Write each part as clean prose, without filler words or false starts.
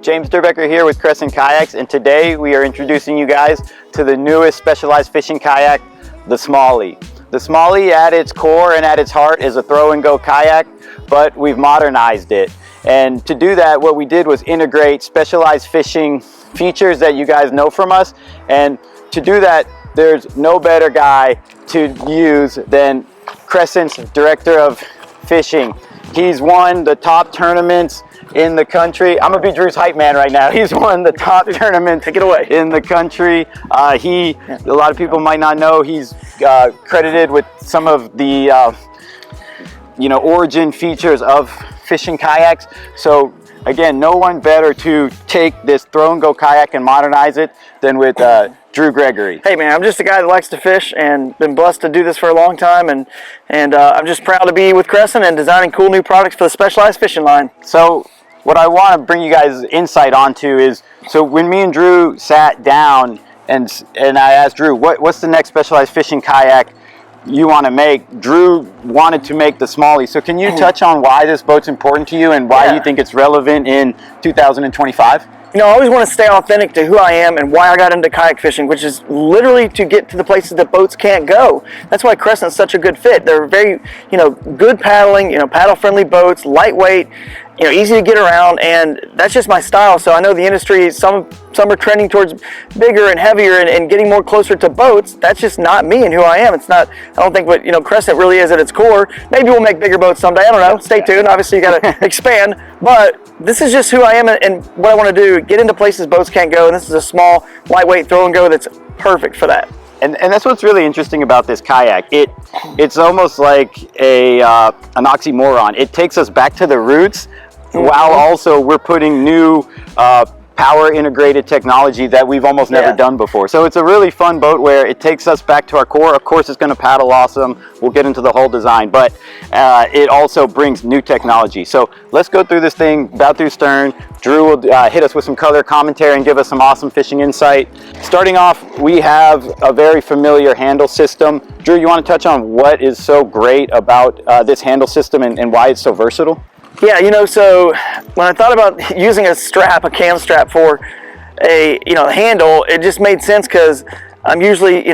James Derbecker here with Crescent Kayaks, and today we are introducing you guys to the newest specialized fishing kayak, the Smally. The Smally at its core and at its heart is a throw and go kayak, but we've modernized it. And to do that, what we did was integrate specialized fishing features that you guys know from us. And to do that, there's no better guy to use than Crescent's director of fishing. He's won the top tournaments in the country. I'm gonna be Drew's hype man right now. He's won the top tournaments. Take it away. In the country. A lot of people might not know, he's credited with some of the origin features of fishing kayaks. So again, no one better to take this throw and go kayak and modernize it than with Drew Gregory. Hey man, I'm just a guy that likes to fish and been blessed to do this for a long time, and I'm just proud to be with Crescent and designing cool new products for the specialized fishing line. So what I want to bring you guys insight onto is, so when me and Drew sat down and I asked Drew, what's the next specialized fishing kayak you want to make? Drew wanted to make the Smally. So can you touch on why this boat's important to you and why you think it's relevant in 2025? You know, I always want to stay authentic to who I am and why I got into kayak fishing, which is literally to get to the places that boats can't go. That's why Crescent's such a good fit. They're very, good paddling, paddle-friendly boats, lightweight, easy to get around, and that's just my style. So I know the industry, some are trending towards bigger and heavier and getting more closer to boats. That's just not me and who I am. It's not, I don't think what, Crescent really is at its core. Maybe we'll make bigger boats someday. I don't know. Stay tuned. Obviously, you got to expand. But this is just who I am and what I want to do, get into places boats can't go. And this is a small, lightweight throw and go that's perfect for that. And that's what's really interesting about this kayak. It's almost like an oxymoron. It takes us back to the roots, while also we're putting new power integrated technology that we've almost never done before. So it's a really fun boat where it takes us back to our core. Of course, it's going to paddle awesome. We'll get into the whole design, but it also brings new technology. So let's go through this thing, bow through stern. Drew will hit us with some color commentary and give us some awesome fishing insight. Starting off, we have a very familiar handle system. Drew, you want to touch on what is so great about this handle system and why it's so versatile? Yeah, so when I thought about using a cam strap for a, handle, it just made sense because I'm usually,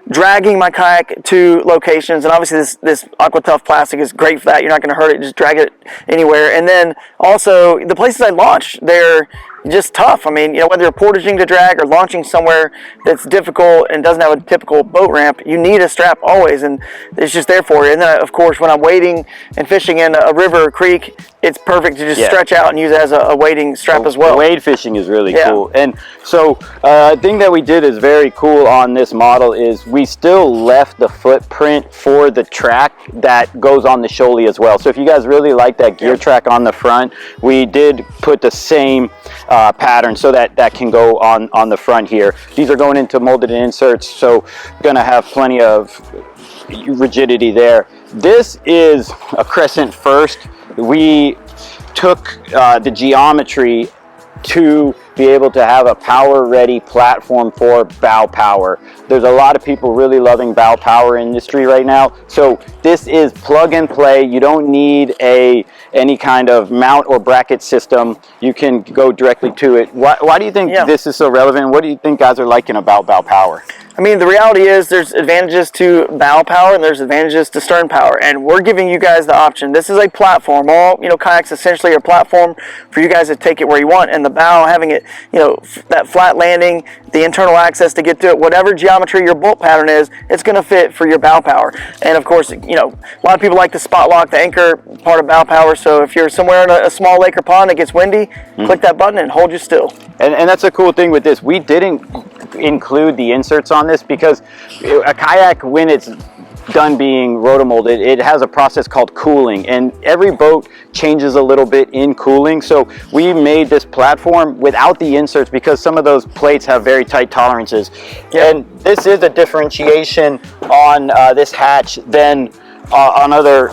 dragging my kayak to locations, and obviously this Aqua Tough plastic is great for that. You're not going to hurt it, just drag it anywhere. And then also the places I launch, they're just tough. I mean, whether you're portaging to drag or launching somewhere that's difficult and doesn't have a typical boat ramp, you need a strap always, and it's just there for you. And then of course, when I'm wading and fishing in a river or creek, it's perfect to just stretch out and use it as a wading strap as well. Wade fishing is really cool. And so a thing that we did is very cool on this model is we still left the footprint for the track that goes on the Smallie as well. So if you guys really like that gear track on the front, we did put the same pattern so that can go on the front here. These are going into molded inserts, so gonna have plenty of rigidity there. This is a Crescent first. We took the geometry to be able to have a power ready platform for bow power. There's a lot of people really loving bow power industry right now. So this is plug and play. You don't need any kind of mount or bracket system. You can go directly to it. Why do you think this is so relevant? What do you think guys are liking about bow power? I mean, the reality is there's advantages to bow power and there's advantages to stern power, and we're giving you guys the option. This is a platform. All kayaks essentially are a platform for you guys to take it where you want, and the bow having it, that flat landing, the internal access to get to it, whatever geometry your bolt pattern is, it's going to fit for your bow power. And of course, a lot of people like the spot lock, the anchor part of bow power. So if you're somewhere in a small lake or pond that gets windy, click that button and hold you still. And that's a cool thing with this. We didn't include the inserts on this because a kayak, when it's done being rotomolded, it has a process called cooling, and every boat changes a little bit in cooling. So we made this platform without the inserts because some of those plates have very tight tolerances. And this is a differentiation on this hatch than on other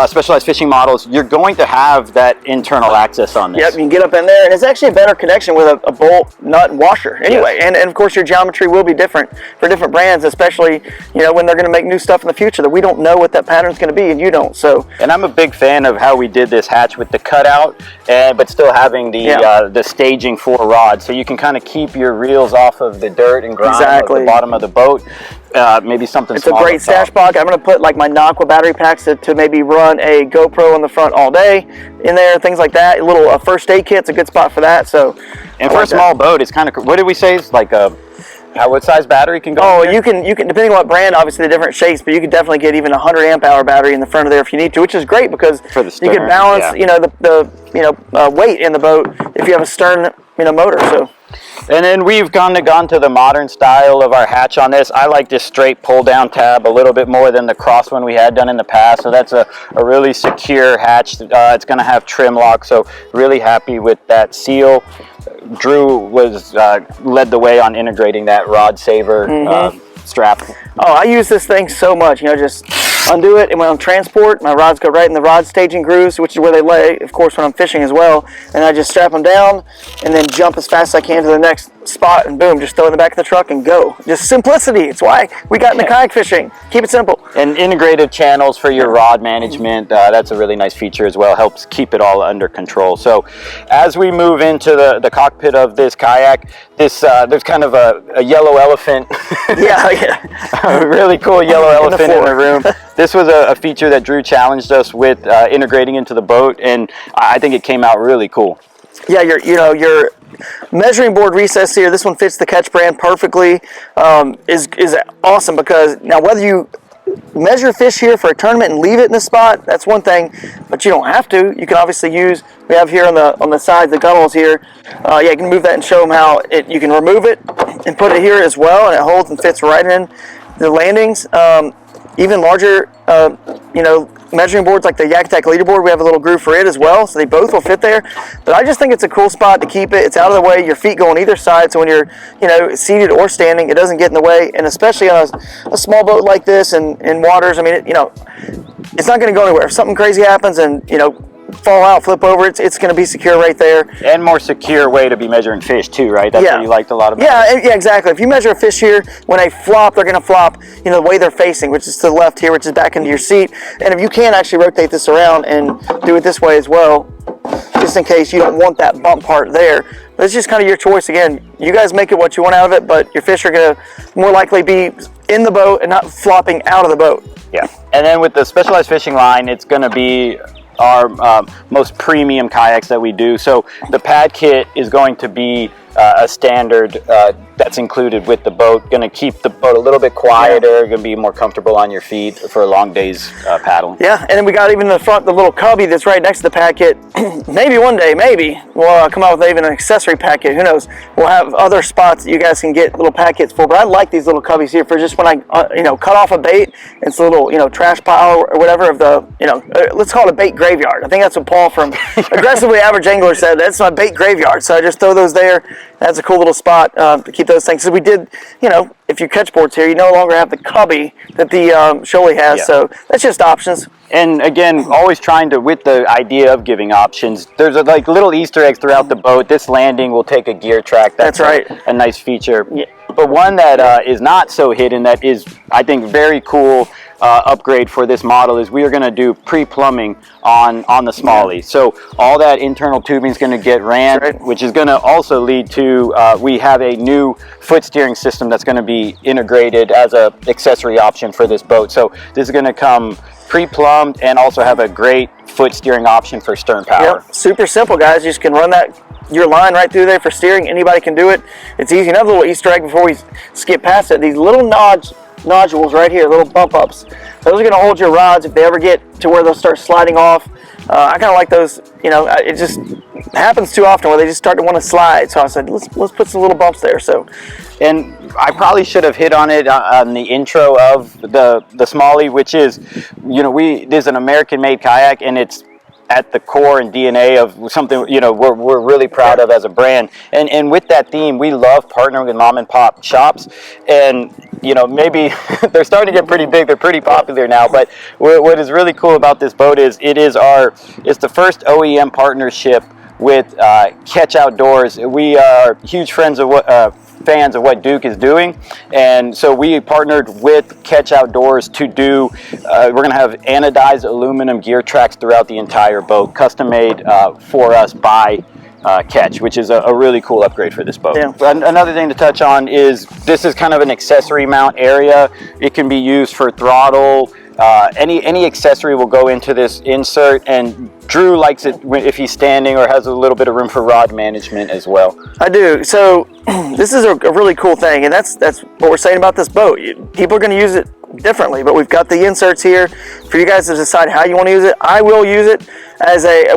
specialized fishing models, you're going to have that internal access on this. Yep, you can get up in there, and it's actually a better connection with a bolt, nut, and washer anyway. Yes. And of course, your geometry will be different for different brands, especially, you know, when they're going to make new stuff in the future that we don't know what that pattern's going to be, and you don't. So, and I'm a big fan of how we did this hatch with the cutout, but still having the staging for rods, so you can kind of keep your reels off of the dirt and grime of the bottom of the boat. Maybe something it's small. It's a great stash box. I'm going to put like my Aqua battery packs to maybe run a GoPro on the front all day in there, things like that. A little first aid kit's a good spot for that. So, and for a small boat, it's kind of, what did we say? It's like what size battery can go? Oh, you can depending on what brand, obviously the different shapes, but you can definitely get even a 100 amp hour battery in the front of there if you need to, which is great because for the stern, you can balance, you know, the weight in the boat if you have a stern, you know, motor. So. And then we've gone to the modern style of our hatch on this. I like this straight pull down tab a little bit more than the cross one we had done in the past. So that's a really secure hatch. It's going to have trim lock, so really happy with that seal. Drew was led the way on integrating that rod saver strap. Oh, I use this thing so much, you know, just undo it, and when I'm transport, my rods go right in the rod staging grooves, which is where they lay, of course, when I'm fishing as well, and I just strap them down and then jump as fast as I can to the next spot, and boom, just throw it in the back of the truck and go. Just simplicity. It's why we got into kayak fishing. Keep it simple. And integrated channels for your rod management, that's a really nice feature as well. Helps keep it all under control. So as we move into the cockpit of this kayak, there's kind of a yellow elephant. A really cool yellow elephant in the room. This was a feature that Drew challenged us with integrating into the boat, and I think it came out really cool. Yeah, your measuring board recess here, this one fits the Catch brand perfectly, is awesome because now whether you measure fish here for a tournament and leave it in the spot, that's one thing, but you don't have to. You can obviously use, we have here on the sides, the gunnels here, you can move that and show them how you can remove it and put it here as well, and it holds and fits right in the landings. Even larger, measuring boards like the Yak Attack leaderboard, we have a little groove for it as well, so they both will fit there. But I just think it's a cool spot to keep it. It's out of the way. Your feet go on either side, so when you're, seated or standing, it doesn't get in the way. And especially on a small boat like this and in waters, I mean, it's not going to go anywhere. If something crazy happens and fall out, flip over, it's going to be secure right there. And more secure way to be measuring fish too, right? That's what you liked a lot about it. Yeah, exactly. If you measure a fish here, when they flop, they're going to flop, the way they're facing, which is to the left here, which is back into your seat. And if you can actually rotate this around and do it this way as well, just in case you don't want that bump part there. But it's just kind of your choice. Again, you guys make it what you want out of it, but your fish are going to more likely be in the boat and not flopping out of the boat. Yeah. And then with the specialized fishing line, it's going to be our most premium kayaks that we do. So the pad kit is going to be a standard that's included with the boat. Going to keep the boat a little bit quieter, going to be more comfortable on your feet for long days paddling. Yeah, and then we got even in the front the little cubby that's right next to the pad kit. Maybe one day, we'll come out with even an accessory pad kit. Who knows? We'll have other spots that you guys can get little pad kits for. But I like these little cubbies here for just when I cut off a bait. It's a little trash pile or whatever of the let's call it a bait graveyard. I think that's what Paul from Aggressively Average Angler said. That's my bait graveyard. So I just throw those there. That's a cool little spot to keep those things. So we did, if you catch boards here, you no longer have the cubby that the Smallie has. Yeah. So that's just options. And again, always trying to, with the idea of giving options, there's like little Easter eggs throughout the boat. This landing will take a gear track. That's right. A nice feature. Yeah. But one that is not so hidden, that is, I think, very cool upgrade for this model is we are going to do pre-plumbing on the Smally. So all that internal tubing is going to get ran, which is going to also lead to we have a new foot steering system that's going to be integrated as a accessory option for this boat. So this is going to come pre-plumbed and also have a great foot steering option for stern power. Yep. Super simple, guys. You just can run your line right through there for steering. Anybody can do it. It's easy. Another little Easter egg before we skip past it. These little nodules right here, little bump ups. Those are going to hold your rods if they ever get to where they'll start sliding off. I kind of like those. It just happens too often where they just start to want to slide. So I said, let's put some little bumps there. So, and I probably should have hit on it on the intro of the Smally, which is, this is an American-made kayak, and it's at the core and DNA of something, you know, we're really proud of as a brand. And with that theme, we love partnering with mom and pop shops. And, you know, maybe they're starting to get pretty big. They're pretty popular now. But what is really cool about this boat is it's the first OEM partnership with Catch Outdoors. We are huge fans of what Duke is doing, and so we partnered with Catch Outdoors to do, we're going to have anodized aluminum gear tracks throughout the entire boat, custom made for us by Catch, which is a really cool upgrade for this boat. Yeah. Another thing to touch on is this is kind of an accessory mount area. It can be used for throttle. Any accessory will go into this insert, and Drew likes it if he's standing or has a little bit of room for rod management as well. I do. So this is a really cool thing, and that's what we're saying about this boat. People are going to use it differently, but we've got the inserts here for you guys to decide how you want to use it. I will use it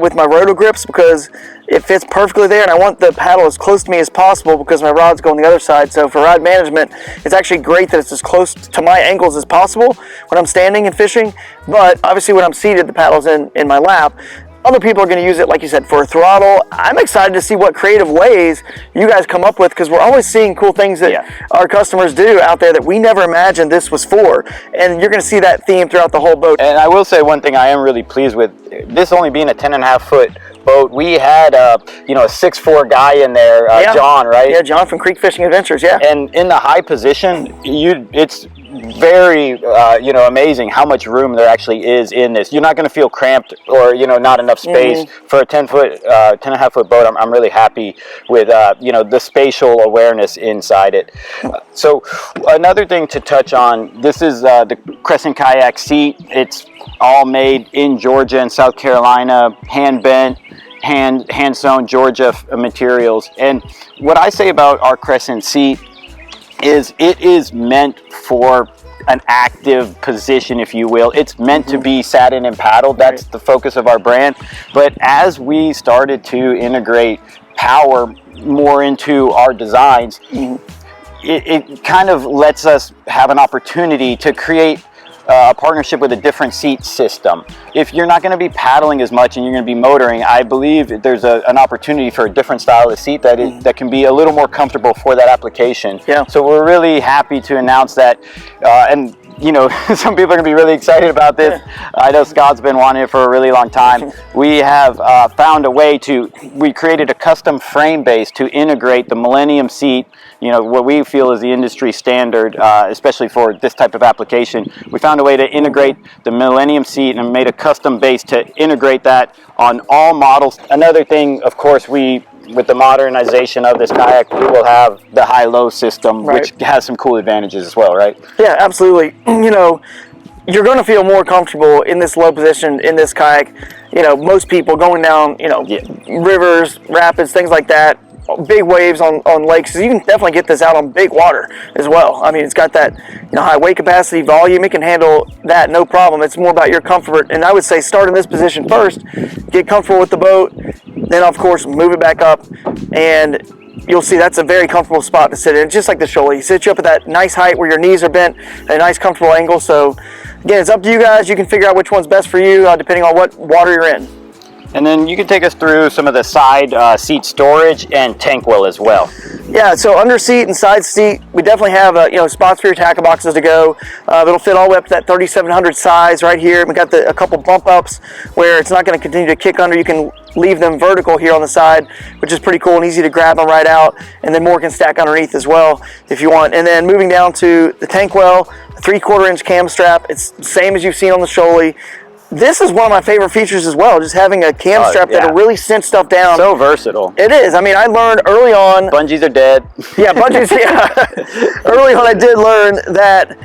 with my roto grips because it fits perfectly there, and I want the paddle as close to me as possible because my rod's go on the other side. So for rod management, it's actually great that it's as close to my ankles as possible when I'm standing and fishing. But obviously when I'm seated, the paddle's in my lap. Other people are going to use it, like you said, for a throttle. I'm excited to see what creative ways you guys come up with, because we're always seeing cool things that our customers do out there that we never imagined this was for. And you're going to see that theme throughout the whole boat. And I will say one thing I am really pleased with, this only being a 10.5 foot boat. We had a 6'4" guy in there, John, right? Yeah, John from Creek Fishing Adventures, yeah. And in the high position, it's very amazing how much room there actually is in this. You're not going to feel cramped or not enough space for a 10.5 foot boat. I'm really happy with the spatial awareness inside it. So another thing to touch on, this is the Crescent Kayak seat. It's all made in Georgia and South Carolina, hand bent, hand sewn Georgia materials. And what I say about our Crescent seat is it is meant for an active position, if you will. It's meant to be sat in and paddled. That's the focus of our brand. But as we started to integrate power more into our designs, it kind of lets us have an opportunity to create a partnership with a different seat system. If you're not going to be paddling as much and you're going to be motoring, I believe there's an opportunity for a different style of seat that can be a little more comfortable for that application. Yeah. So we're really happy to announce that, and some people are going to be really excited about this. I know Scott's been wanting it for a really long time. We have found a way we created a custom frame base to integrate the Millennium seat, what we feel is the industry standard, especially for this type of application. We found a way to integrate the Millennium seat and made a custom base to integrate that on all models. Another thing, of course, with the modernization of this kayak, we will have the high-low system, which has some cool advantages as well, right? Yeah, absolutely. You're going to feel more comfortable in this low position in this kayak. Most people going down, rivers, rapids, things like that, big waves on lakes. So you can definitely get this out on big water as well. I mean, it's got that high weight capacity, volume. It can handle that no problem. It's more about your comfort. And I would say start in this position first, get comfortable with the boat, then of course move it back up, and you'll see that's a very comfortable spot to sit in, just like the Smallie. Sit you up at that nice height where your knees are bent, a nice comfortable angle. So again, it's up to you guys. You can figure out which one's best for you depending on what water you're in. And then you can take us through some of the side seat storage and tank well as well. Yeah, so under seat and side seat, we definitely have spots for your tackle boxes to go. It'll fit all the way up to that 3700 size right here. We got a couple bump ups where it's not going to continue to kick under. You can leave them vertical here on the side, which is pretty cool and easy to grab them right out. And then more can stack underneath as well if you want. And then moving down to the tank well, 3/4 inch cam strap. It's the same as you've seen on the Smallie. This is one of my favorite features as well, just having a cam strap that'll really cinch stuff down. So versatile. It is. I mean, I learned early on. Bungees are dead. Yeah, bungees, Early on, I did learn that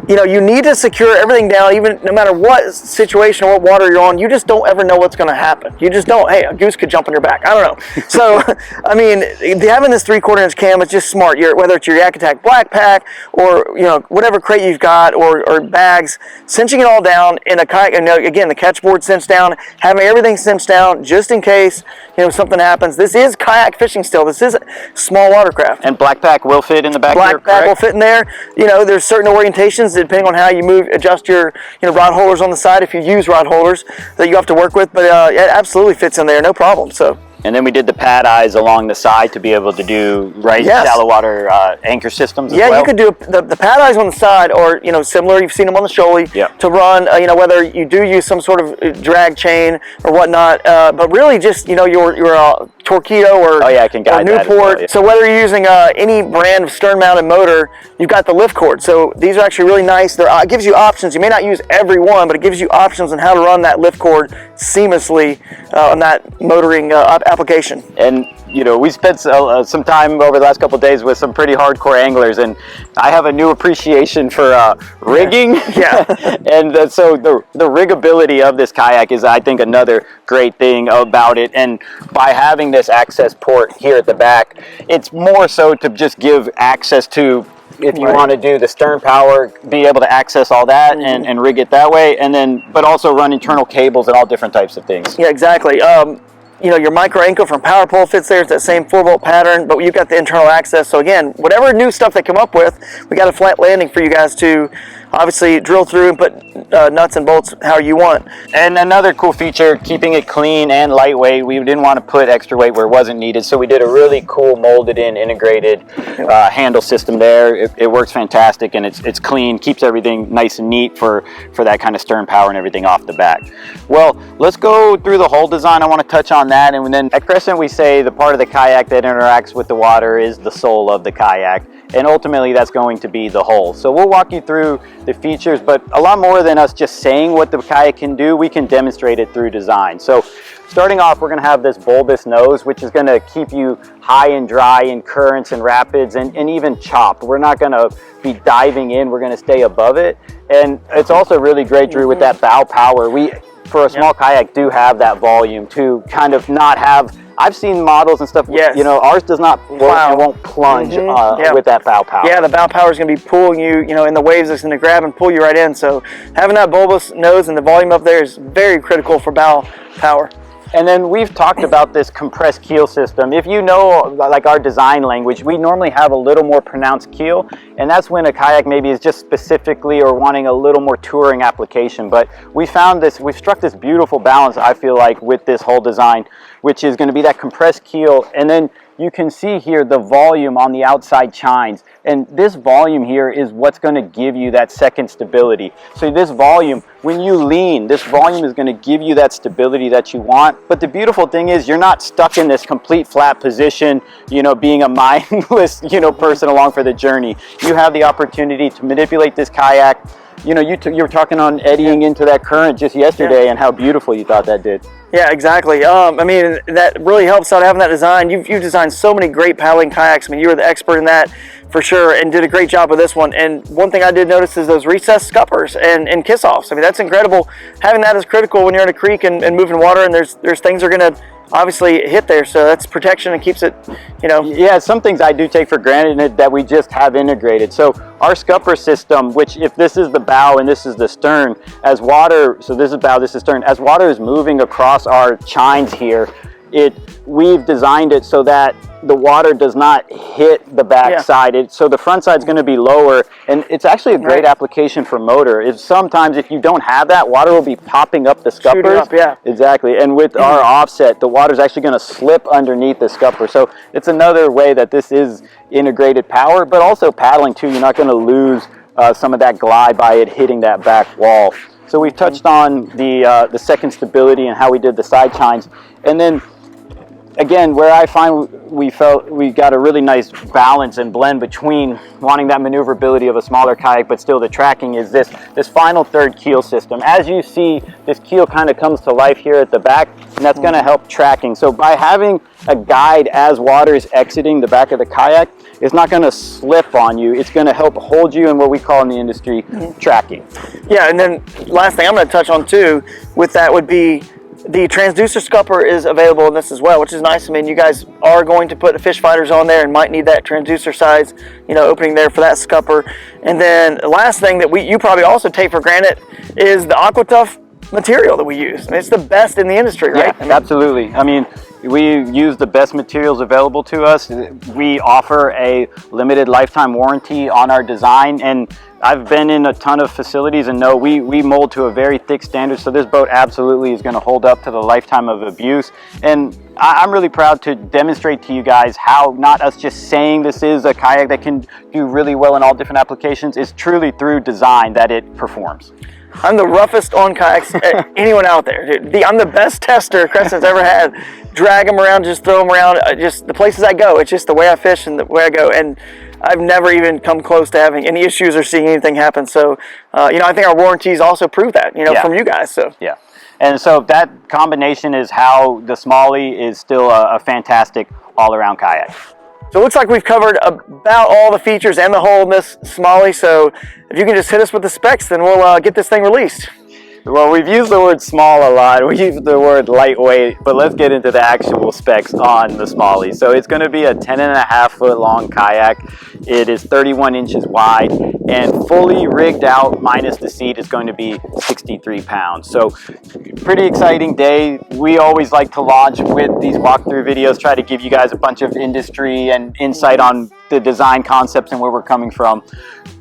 you need to secure everything down, even no matter what situation or what water you're on. You just don't ever know what's going to happen. You just don't. Hey, a goose could jump on your back. I don't know. So, I mean, having this 3/4 inch cam is just smart. Whether it's your Yak Attack Black Pack or whatever crate you've got or bags, cinching it all down in a kayak. And again, the catch board cinched down, having everything cinched down just in case something happens. This is kayak fishing still. This is small watercraft. And Black Pack will fit in the back. Black Pack will fit in there. There's certain orientations sometimes depending on how you move, adjust your rod holders on the side if you use rod holders that you have to work with, but it absolutely fits in there, no problem. So. And then we did the pad eyes along the side to be able to do shallow water anchor systems as well. Yeah, you could do the pad eyes on the side, or similar. You've seen them on the Smallie to run. Whether you do use some sort of drag chain or whatnot, but really just your Torpedo or, or Newport. So whether you're using any brand of stern-mounted motor, you've got the lift cord. So these are actually really nice. It gives you options. You may not use every one, but it gives you options on how to run that lift cord seamlessly on that motoring application. And we spent some time over the last couple of days with some pretty hardcore anglers, and I have a new appreciation for rigging. And so the riggability of this kayak is, I think, another great thing about it. And by having this access port here at the back, it's more so to just give access to, if you want to do the stern power, be able to access all that and rig it that way, and then but also run internal cables and all different types of things. Yeah, exactly. Your micro ankle from power pole fits there. It's that same 4-volt pattern, but you've got the internal access. So again, whatever new stuff they come up with, we got a flat landing for you guys to obviously drill through and put nuts and bolts how you want. And another cool feature, keeping it clean and lightweight. We didn't want to put extra weight where it wasn't needed, so we did a really cool molded in integrated handle system there. It works fantastic, and it's clean, keeps everything nice and neat for that kind of stern power and everything off the back. Well, let's go through the hull design. I want to touch on that, and then at Crescent we say the part of the kayak that interacts with the water is the soul of the kayak. And ultimately that's going to be the hull. So we'll walk you through the features, but a lot more than us just saying what the kayak can do, we can demonstrate it through design. So starting off, we're going to have this bulbous nose, which is going to keep you high and dry in currents and rapids and even chopped. We're not going to be diving in, we're going to stay above it. And it's also really great, Drew, with that bow power. We, for a small kayak, do have that volume to kind of not have, I've seen models and stuff, ours does not won't plunge with that bow power. Yeah, the bow power is going to be pulling you, in the waves, it's going to grab and pull you right in. So having that bulbous nose and the volume up there is very critical for bow power. And then we've talked about this compressed keel system. If you know, like our design language, we normally have a little more pronounced keel, and that's when a kayak maybe is just specifically or wanting a little more touring application. But we found this, we've struck this beautiful balance, I feel like, with this whole design, which is going to be that compressed keel, and then you can see here the volume on the outside chines, and this volume here is what's going to give you that second stability. So this volume, when you lean, this volume is going to give you that stability that you want. But the beautiful thing is you're not stuck in this complete flat position, being a mindless, person along for the journey. You have the opportunity to manipulate this kayak. You were talking on eddying into that current just yesterday and how beautiful you thought that did. Yeah, exactly. I mean, that really helps out having that design. You've designed so many great paddling kayaks. I mean, you were the expert in that for sure, and did a great job with this one. And one thing I did notice is those recessed scuppers and kiss-offs. I mean, that's incredible. Having that is critical when you're in a creek and moving water, and there's things that are going to obviously hit there, so that's protection and keeps it, Yeah, some things I do take for granted that we just have integrated. So our scupper system, which if this is the bow and this is the stern, as water, so this is bow, this is stern, as water is moving across our chines here, we've designed it so that the water does not hit the back side. So the front side is going to be lower, and it's actually a great application for motor. Sometimes if you don't have that, water will be popping up the scuppers. Exactly. And with our offset, the water is actually going to slip underneath the scupper. So it's another way that this is integrated power, but also paddling too. You're not going to lose some of that glide by it hitting that back wall. So we've touched on the second stability and how we did the side chines, and then again, where I find we got a really nice balance and blend between wanting that maneuverability of a smaller kayak, but still the tracking is this final third keel system. As you see, this keel kind of comes to life here at the back, and that's going to help tracking. So by having a guide as water is exiting the back of the kayak, it's not going to slip on you. It's going to help hold you in what we call in the industry tracking. Yeah, and then last thing I'm going to touch on too with that would be the transducer scupper is available in this as well, which is nice. I mean, you guys are going to put fish fighters on there and might need that transducer size, opening there for that scupper. And then the last thing that you probably also take for granted is the AquaTough material that we use. I mean, it's the best in the industry, right? Yeah, absolutely. I mean, We use the best materials available to us. We offer a limited lifetime warranty on our design, and I've been in a ton of facilities and know we mold to a very thick standard, so this boat absolutely is going to hold up to the lifetime of abuse. And I'm really proud to demonstrate to you guys how not us just saying this is a kayak that can do really well in all different applications. It's truly through design that it performs. I'm the roughest on kayaks anyone out there. I'm the best tester Crescent's ever had. Drag them around, just throw them around, just the places I go. It's just the way I fish and the way I go. And I've never even come close to having any issues or seeing anything happen. So, you know, I think our warranties also prove that, you know, from you guys. So yeah. And so that combination is how the Smally is still a fantastic all-around kayak. So it looks like we've covered about all the features and the hull in this Smally. So if you can just hit us with the specs, then we'll get this thing released. Well, we've used the word small a lot. We use the word lightweight, but let's get into the actual specs on the Smally. So it's going to be a 10.5-foot long kayak. It is 31 inches wide, and fully rigged out minus the seat is going to be 63 pounds. So pretty exciting day. We always like to launch with these walkthrough videos, try to give you guys a bunch of industry and insight on the design concepts and where we're coming from.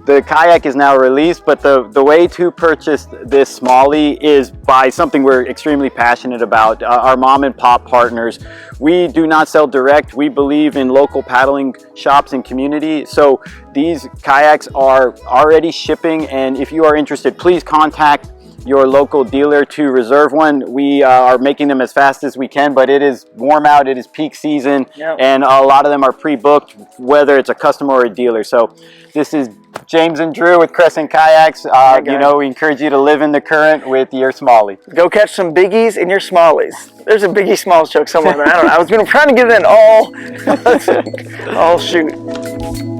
The kayak is now released, but the way to purchase this Smally is by something we're extremely passionate about, our mom and pop partners. We do not sell direct. We believe in local paddling shops and community. So these kayaks are already shipping, and if you are interested, please contact your local dealer to reserve one. We are making them as fast as we can, but it is warm out, it is peak season, and a lot of them are pre-booked, whether it's a customer or a dealer. So this is James and Drew with Crescent Kayaks. You know, we encourage you to live in the current with your Smally. Go catch some biggies in your Smallies. There's a Biggie Smalls joke somewhere. I don't know. I was trying to get it in all. Oh, shoot.